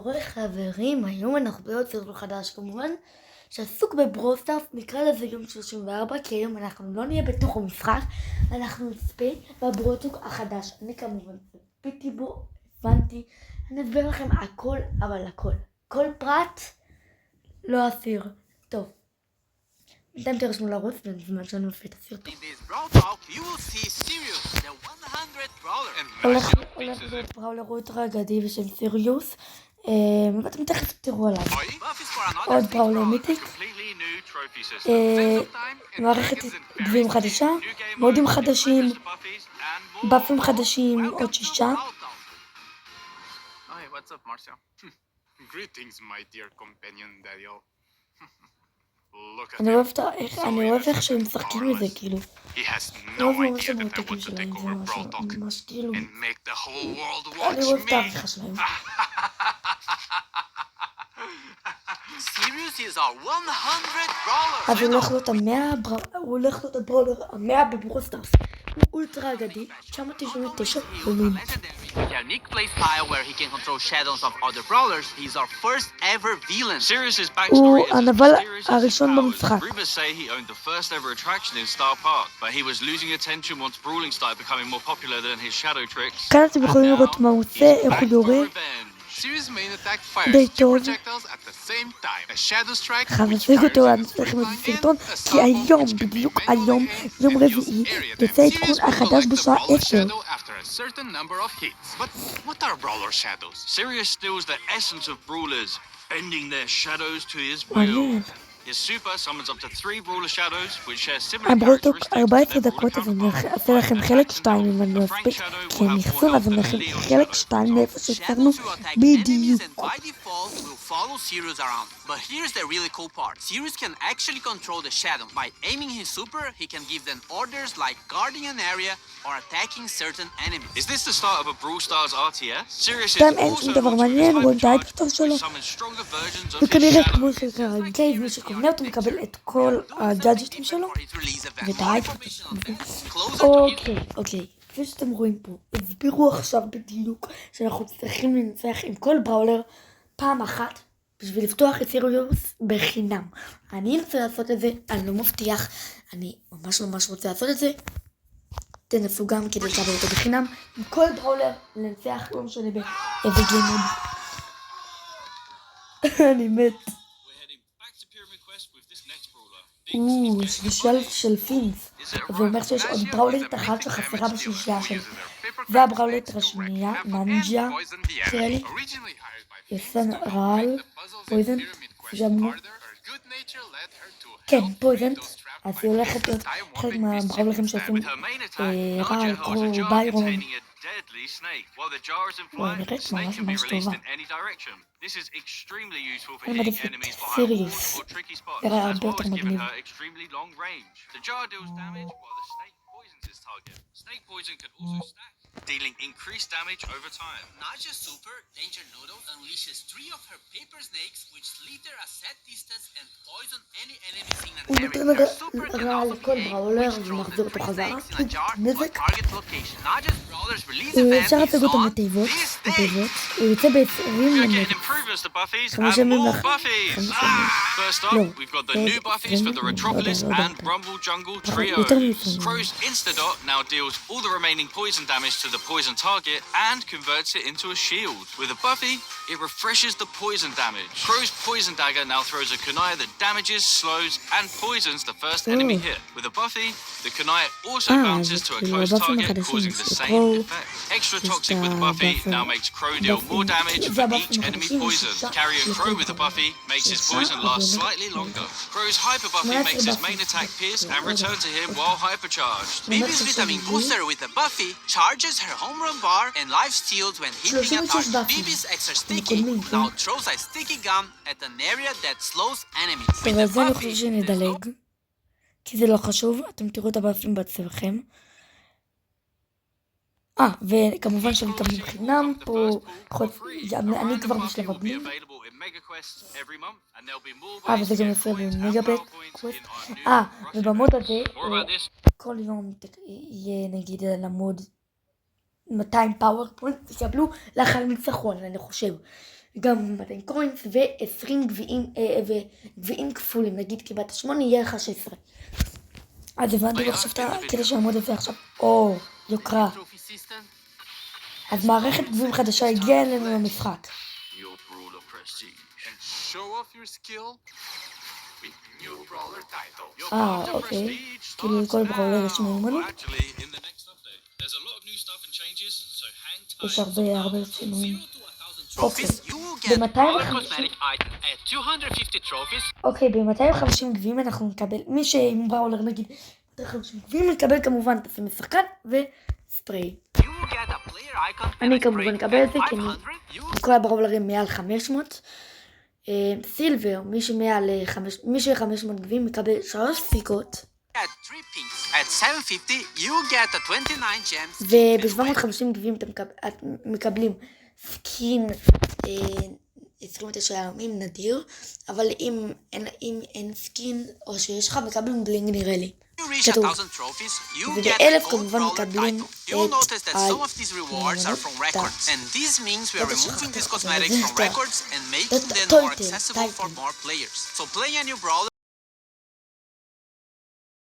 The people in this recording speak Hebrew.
קורה חברים? היום אנחנו ביוצר חדש כמובן שעסוק בברוסטארס, נקרא לזה יום 34 כי היום אנחנו לא נהיה בתוך המשחק, אנחנו נצפה בברוסטארס החדש. אני כמובן צפיתי בו, הבנתי, אני אסביר לכם הכל, אבל הכל, כל פרט לא אסיר. טוב, בינתיים תרשמו לרוץ בזמן שאני מופיע את הסרטון. הולך להיות בראולר אולטרה אגדי בשם סיריוס, ואתם תכף תראו עליו. עוד בראולר מיתיק, מערכת גביעים חדשה, מודים חדשים, באפים חדשים, עוד 6. What's up, Marcio? Greetings, my dear companion, Dario. אני אוהב איך שהם משחקים את זה, כאילו. אני אוהב ממש המותקים שלהם, זה ממש כאילו. אני אוהב את העריכה שלהם. אז הוא הולך להיות הבראולר 100 בברוסטארס. הוא אולטרה אגדי, 999 יומים. Unique playstyle where he can control shadows of other brawlers. He's our first ever villain. Sirius's backstory is הנבל הראשון במשחק. Rumors say he owned the first ever attraction in Star Park, but he was losing attention once brawling started becoming more popular than his shadow tricks. כאן אתם יכולים לראות מה הוא עושה, איך הוא יורה. Sirius' main attack fires two projectiles at the same time. A shadow strike which חזק אותו, אני אעשה לכם את הסרטון, כי היום, בדיוק היום, יום רביעי, יוצא עדכון החדש בשעה 10. certain number of hits. But what are brawler shadows? Sirius steals the essence of brawlers, bending their shadows to his will. His super summons up to 3 brawler shadows, which share similar characteristics. 14 דקות, אז אני אעשה לכם חלק 2 אם אני לא אספיק, כי הם יחזור, אז אני אעשה חלק 2 מאיפה שצרנו בדיוק. Follow Sirius around. But here's the really cool part. Sirius can actually control the shadow. By aiming his super, he can give them orders like guarding an area or attacking certain enemies. Is this the start of a Brawl Stars RTS? Sirius is also דבר מעניין, רואים את האייפטור שלו. וכנראה כמו שקרה עם קייב, מי שקונה אותו מקבל את כל הגאדג'טים שלו ואת האייפטור. אוקיי. כפי שאתם רואים פה, הסבירו עכשיו בדיוק שאנחנו צריכים לנצח עם כל בראולר פעם אחת בשביל לפתוח את סיריוס בחינם. אני רוצה לעשות את זה, אני לא מבטיח, אני ממש רוצה לעשות את זה. תנסו גם כדי לקבל אותו בחינם עם כל בראולר לנצח, לא משנה באיזה גיימוד. אני מת. שלישה של פינס. זה אומר שיש עוד בראולרית אחת שחסרה בשלישה שלי. זה הבראולרית השנייה, ננג'ה, חיילי. יסן רעל, פויזנט, סגמנו. כן, פויזנט. אז היא הולכת להיות חלק מהבראולרים שעושים רעל, קרו, ביירון. נראית ממש טובה. אני מעדיף את סיריוס. נראה הרבה יותר מגניב. dealing increased damage over time. Naja's super, Danger Noodle, unleashes 3 of her paper snakes which slither a set distance and poison any enemies in an area. Her super can also be aimed which throws the 3 snakes in a jar or target location. Naja's brawlers release a fan הוא יוצא ב-20 Again, improvements to Buffy's and more Buffys! First up, we've got the new Buffys for the Retropolis and Rumble Jungle Trio. Crow's Instadot now deals all the remaining poison damage to the poison target and converts it into a shield. With a Buffy, it refreshes the poison damage. Crow's Poison Dagger now throws a kunai that damages, slows, and poisons the first enemy hit. With a Buffy, the kunai also bounces to a close target, causing the same effect. Extra Toxic with a Buffy now makes Crow deal more damage for each enemy poison. Carrying Crow with a Buffy makes his poison last slightly longer. Crow's Hyper Buffy makes his main attack pierce and return to him while hypercharged. Bibi's Vitamin Booster with a Buffy charges her home run bar and life steals when hitting a target. Bibi's Extra Sticky now throws a sticky gum at an area that slows enemies. טוב, אז זה אני חושב שנדלג, כי זה לא חשוב, אתם תראו את הבאפים בעצמכם. וכמובן שהם מקבלים חינם פה, אני כבר בשלב הבלים. וזה גם יפה במגה-בק קווסט. ובמוד הזה, כל יום יהיה נגיד על המוד 200 פאוורפוינט, יקבלו לאחר ניצחון, אני חושב. גם 200 קוינס ו20 גביעים כפולים, נגיד קיבלת 8 יהיה לך 16. אז הבנתי עכשיו את הקטע שהעמוד הזה עכשיו, יוקרה. אז מערכת גביעים חדשה הגיעה אלינו למשחק. אוקיי. כאילו לכל בראולר יש מיומנות. יש הרבה שינויים. אוקיי. ב-250 גביעים אנחנו נקבל, מי שעם בראולר נגיד 250 גביעים נקבל כמובן תפים משחקן וספרי. אני כמובן אקבל את זה כי כל הבראולרים מעל 500. סילבר, מי ש500 גביעים מקבל 3 סיכות. וב-750 גביעים אתם מקבלים סקין 29 ימים נדיר, אבל אם אין סקין או שיש לך מקבלים בלינג נראה לי. כתוב. וב-1000 כמובן מקבלים את הטויטל.